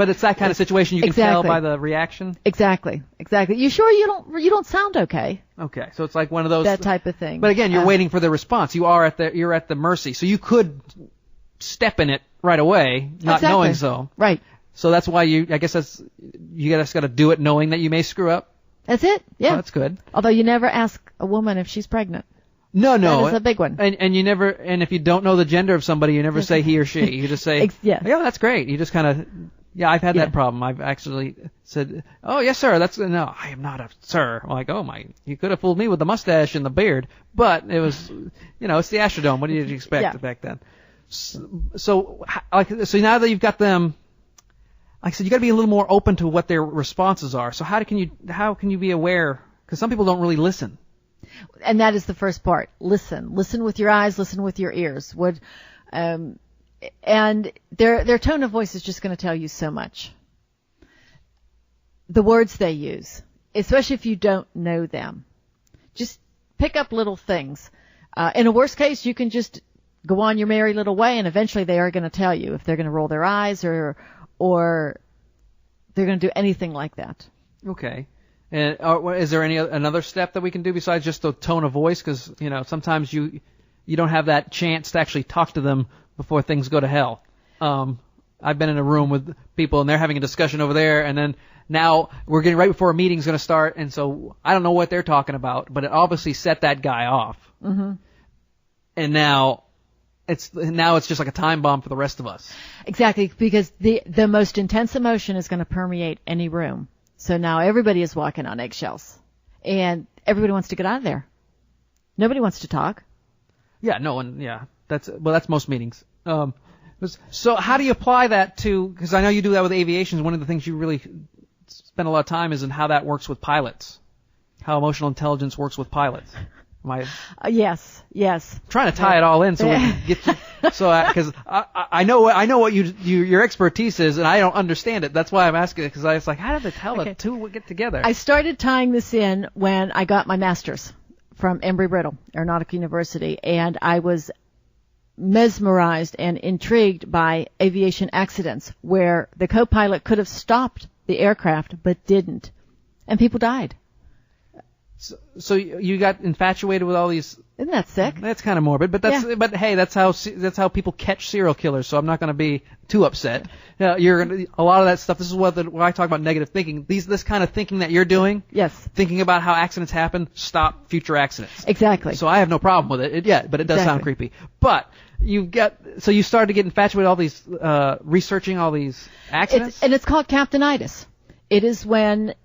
Speaker 1: it's that kind of situation you can tell by the reaction.
Speaker 4: Exactly. You sure you don't sound okay?
Speaker 1: Okay, so it's like one of those
Speaker 4: that type of thing.
Speaker 1: But again, you're waiting for the response. You're at the mercy. So you could step in it right away, not knowing so.
Speaker 4: Right.
Speaker 1: So that's why you just got to do it knowing that you may screw up.
Speaker 4: That's it. Yeah.
Speaker 1: Oh, that's good.
Speaker 4: Although you never ask a woman if she's pregnant.
Speaker 1: No.
Speaker 4: That is a big one.
Speaker 1: And you never, and if you don't know the gender of somebody, you never say he or she. You just say,
Speaker 4: yeah,
Speaker 1: that's great. You just kind of, I've had that problem. I've actually said, oh, yes, sir. No, I am not a sir. I'm like, oh my, you could have fooled me with the mustache and the beard, but it was, it's the Astrodome. What did you expect back then? So now that you've got them, like I said, you got to be a little more open to what their responses are. So how can you be aware? Because some people don't really listen.
Speaker 4: And that is the first part. Listen with your eyes, listen with your ears. And their tone of voice is just going to tell you so much. The words they use, especially if you don't know them, just pick up little things. In a worst case, you can just go on your merry little way, and eventually they are going to tell you if they're going to roll their eyes or they're going to do anything like that.
Speaker 1: Okay. And is there another step that we can do besides just the tone of voice? Because sometimes you don't have that chance to actually talk to them before things go to hell. I've been in a room with people and they're having a discussion over there, and then now we're getting right before a meeting's going to start, and so I don't know what they're talking about, but it obviously set that guy off. Mm-hmm. And now it's just like a time bomb for the rest of us.
Speaker 4: Exactly, because the most intense emotion is going to permeate any room. So now everybody is walking on eggshells, and everybody wants to get out of there. Nobody wants to talk.
Speaker 1: Yeah, no one. Yeah, that's most meetings. So how do you apply that to? Because I know you do that with aviation. One of the things you really spend a lot of time is in how that works with pilots, how emotional intelligence works with pilots.
Speaker 4: Yes.
Speaker 1: Trying to tie it all in so we can get you. So because I know what your expertise is, and I don't understand it. That's why I'm asking it, because I was like, how did the two get together?
Speaker 4: I started tying this in when I got my master's from Embry-Riddle Aeronautical University, and I was mesmerized and intrigued by aviation accidents where the co-pilot could have stopped the aircraft but didn't, and people died.
Speaker 1: So you got infatuated with all these.
Speaker 4: Isn't that sick?
Speaker 1: That's kind of morbid, but but hey, that's how people catch serial killers. So I'm not going to be too upset. A lot of that stuff. This is what I talk about negative thinking. This kind of thinking that you're doing.
Speaker 4: Yes.
Speaker 1: Thinking about how accidents happen, stop future accidents.
Speaker 4: Exactly.
Speaker 1: So I have no problem with it. But it does sound creepy. But you started to get infatuated with all these researching all these accidents.
Speaker 4: It's called captainitis. It is when.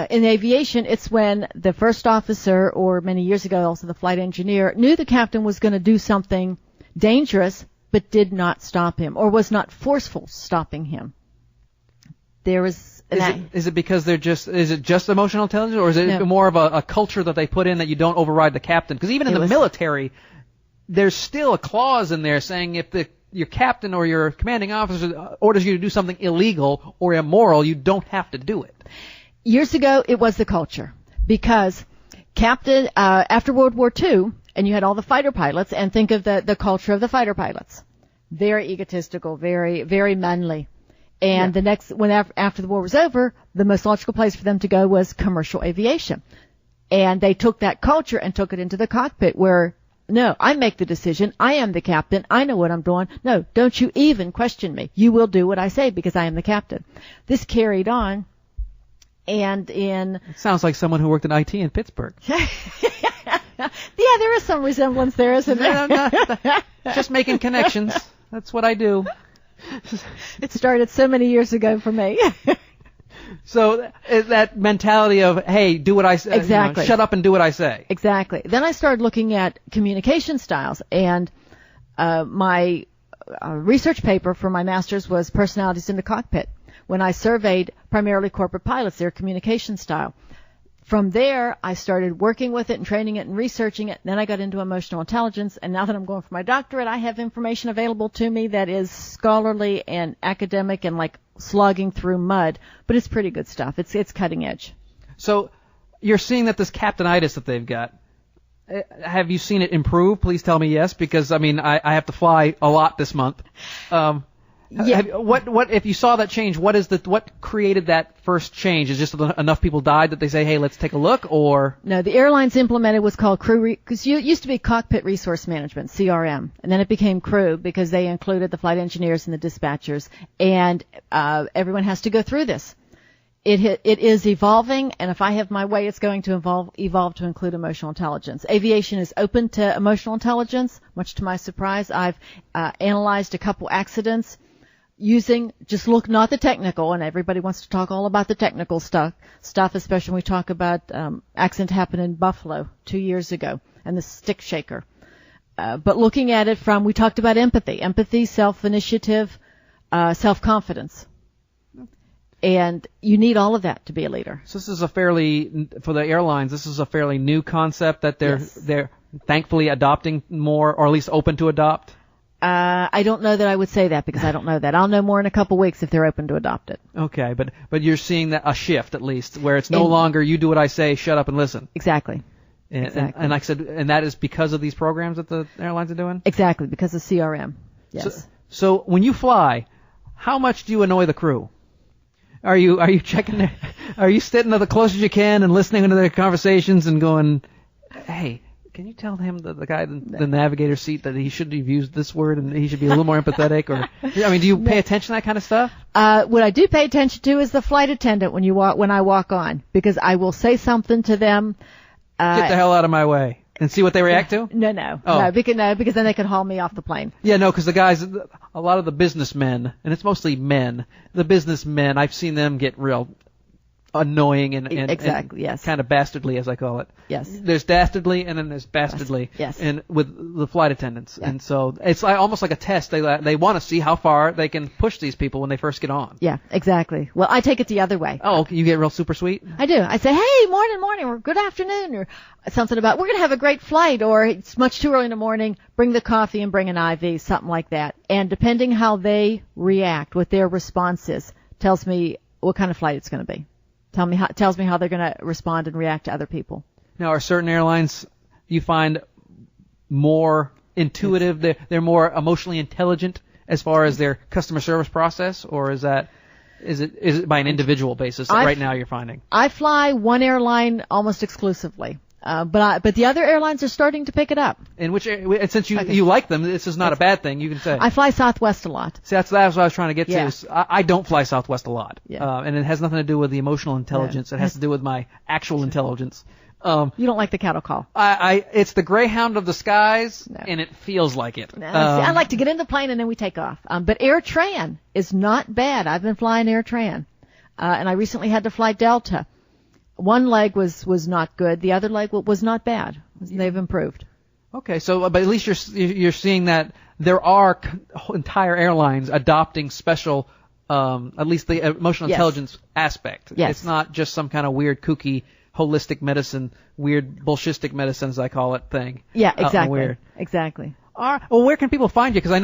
Speaker 4: In aviation, it's when the first officer, or many years ago also the flight engineer, knew the captain was going to do something dangerous, but did not stop him, or was not forceful stopping him. There was.
Speaker 1: Is it because is it just emotional intelligence, or is it more of a culture that they put in that you don't override the captain? Because even in the military, there's still a clause in there saying if your captain or your commanding officer orders you to do something illegal or immoral, you don't have to do it.
Speaker 4: Years ago, it was the culture, because after World War II, and you had all the fighter pilots, and think of the culture of the fighter pilots. Very egotistical, very, very manly. And after the war was over, the most logical place for them to go was commercial aviation. And they took that culture and took it into the cockpit where, no, I make the decision. I am the captain. I know what I'm doing. No, don't you even question me. You will do what I say because I am the captain. This carried on and in...
Speaker 1: It sounds like someone who worked in IT in Pittsburgh.
Speaker 4: Yeah, there is some resemblance there, isn't there?
Speaker 1: Just making connections. That's what I do.
Speaker 4: It started so many years ago for me.
Speaker 1: So that mentality of, hey, do what I say.
Speaker 4: Exactly.
Speaker 1: Shut up and do what I say.
Speaker 4: Exactly. Then I started looking at communication styles, and my research paper for my master's was Personalities in the Cockpit, when I surveyed primarily corporate pilots, their communication style. From there, I started working with it and training it and researching it. Then I got into emotional intelligence, and now that I'm going for my doctorate, I have information available to me that is scholarly and academic and like slogging through mud, but it's pretty good stuff. It's cutting edge.
Speaker 1: So you're seeing that this captainitis that they've got, have you seen it improve? Please tell me yes, because, I mean, I have to fly a lot this month.
Speaker 4: Yeah.
Speaker 1: What if you saw that change? What created that first change? Is just enough people died that they say, hey, let's take a look, or?
Speaker 4: No, the airlines implemented what's called crew, because it used to be cockpit resource management, CRM, and then it became crew because they included the flight engineers and the dispatchers, and everyone has to go through this. It is evolving, and if I have my way, it's going to evolve to include emotional intelligence. Aviation is open to emotional intelligence. Much to my surprise, I've analyzed a couple accidents using, just look, not the technical, and everybody wants to talk all about the technical stuff, especially when we talk about accident happened in Buffalo 2 years ago, and the stick shaker. But looking at it from, we talked about empathy, self-initiative, self-confidence. And you need all of that to be a leader.
Speaker 1: So this is for the airlines, this is a fairly new concept that they're thankfully adopting more, or at least open to adopt?
Speaker 4: I don't know that I would say that because I don't know that. I'll know more in a couple weeks if they're open to adopt it.
Speaker 1: Okay, but you're seeing that a shift at least, where it's no longer you do what I say, shut up and listen.
Speaker 4: Exactly.
Speaker 1: And like I said, and that is because of these programs that the airlines are doing?
Speaker 4: Exactly, because of CRM. Yes.
Speaker 1: So when you fly, how much do you annoy the crew? Are you checking are you sitting the closest you can and listening to their conversations and going, hey, can you tell him, the guy in the navigator seat, that he should have used this word and he should be a little more empathetic? Or, I mean, do you pay attention to that kind of stuff?
Speaker 4: What I do pay attention to is the flight attendant when I walk on, because I will say something to them.
Speaker 1: Get the hell out of my way. And see what they react to?
Speaker 4: No, because then they could haul me off the plane.
Speaker 1: Yeah, no, because the guys, a lot of the businessmen, and it's mostly men, the businessmen, I've seen them get real annoying and
Speaker 4: exactly, yes,
Speaker 1: kind of bastardly, as I call it.
Speaker 4: Yes.
Speaker 1: There's dastardly and then there's bastardly.
Speaker 4: Yes.
Speaker 1: And with the flight attendants.
Speaker 4: Yeah.
Speaker 1: And so it's almost like a test. They want to see how far they can push these people when they first get on.
Speaker 4: Yeah, exactly. Well, I take it the other way.
Speaker 1: Oh, you get real super sweet?
Speaker 4: I do. I say, hey, morning, or good afternoon, or something about, we're going to have a great flight, or it's much too early in the morning, bring the coffee and bring an IV, something like that. And depending how they react, what their response is, tells me what kind of flight it's going to be. Tells me how they're going to respond and react to other people.
Speaker 1: Now, are certain airlines you find more intuitive? They're more emotionally intelligent as far as their customer service process, or is it by an individual basis that right now you're finding? I
Speaker 4: fly one airline almost exclusively. But the other airlines are starting to pick it up.
Speaker 1: In which, since you like them, this is not a bad thing. You can say.
Speaker 4: I fly Southwest a lot.
Speaker 1: See, that's what I was trying to get to. Is I don't fly Southwest a lot,
Speaker 4: yeah.
Speaker 1: And it has nothing to do with the emotional intelligence. Yeah. It has to do with my actual intelligence.
Speaker 4: You don't like the cattle call.
Speaker 1: It's the Greyhound of the skies, and it feels like it.
Speaker 4: No, I like to get in the plane and then we take off. But AirTran is not bad. I've been flying AirTran, and I recently had to fly Delta. One leg was not good. The other leg was not bad. They've improved.
Speaker 1: Okay, so but at least you're seeing that there are entire airlines adopting special, at least the emotional intelligence aspect.
Speaker 4: Yes.
Speaker 1: It's not just some kind of weird kooky holistic medicine, weird bullshistic medicine, as I call it, thing.
Speaker 4: Yeah, exactly.
Speaker 1: Weird.
Speaker 4: Exactly.
Speaker 1: Well, where can people find you? Because I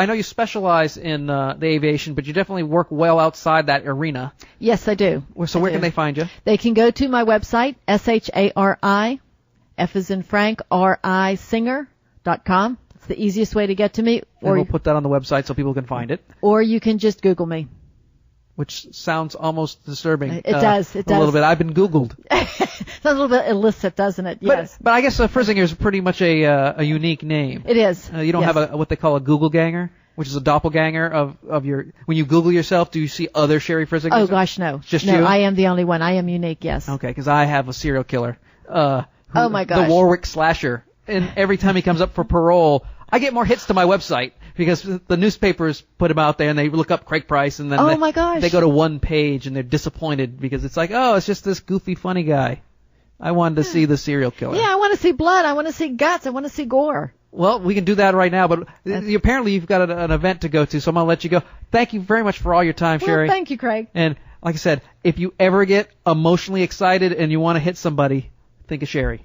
Speaker 1: know you specialize in the aviation, but you definitely work well outside that arena.
Speaker 4: Yes, I do.
Speaker 1: So where can they find you?
Speaker 4: They can go to my website, SHARI, F as in Frank, R-I, Singer.com. It's the easiest way to get to me.
Speaker 1: Or we'll put that on the website so people can find it.
Speaker 4: Or you can just Google me.
Speaker 1: Which sounds almost disturbing.
Speaker 4: It does.
Speaker 1: A little bit. I've been Googled.
Speaker 4: Sounds a little bit illicit, doesn't it? Yes.
Speaker 1: But I guess Frisinger is pretty much a unique name.
Speaker 4: It is.
Speaker 1: You don't have what they call a Google ganger? which is a doppelganger of your... When you Google yourself, do you see other Shari Frisingers?
Speaker 4: Oh, gosh, no.
Speaker 1: Just
Speaker 4: no,
Speaker 1: you?
Speaker 4: I am the only one. I am unique, yes.
Speaker 1: Okay, because I have a serial killer.
Speaker 4: Oh, my gosh.
Speaker 1: The Warwick Slasher. And every time he comes up for parole, I get more hits to my website because the newspapers put him out there and they look up Craig Price and then
Speaker 4: my gosh.
Speaker 1: they go to one page and they're disappointed because it's like, oh, it's just this goofy, funny guy. I wanted to see the serial killer.
Speaker 4: Yeah, I want to see blood. I want to see guts. I want to see gore.
Speaker 1: Well, we can do that right now, but apparently you've got an event to go to, so I'm going to let you go. Thank you very much for all your time, Shari.
Speaker 4: Well, thank you, Craig.
Speaker 1: And like I said, if you ever get emotionally excited and you want to hit somebody, think of Shari.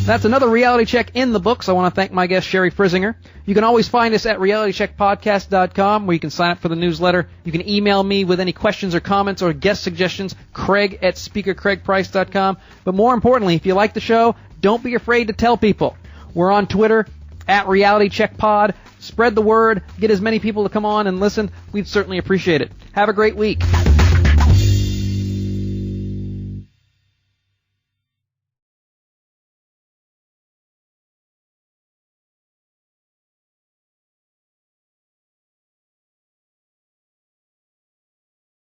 Speaker 1: That's another reality check in the books. I want to thank my guest, Shari Frisinger. You can always find us at realitycheckpodcast.com, where you can sign up for the newsletter. You can email me with any questions or comments or guest suggestions, craig@speakercraigprice.com. But more importantly, if you like the show, don't be afraid to tell people. We're on Twitter, @realitycheckpod. Spread the word. Get as many people to come on and listen. We'd certainly appreciate it. Have a great week.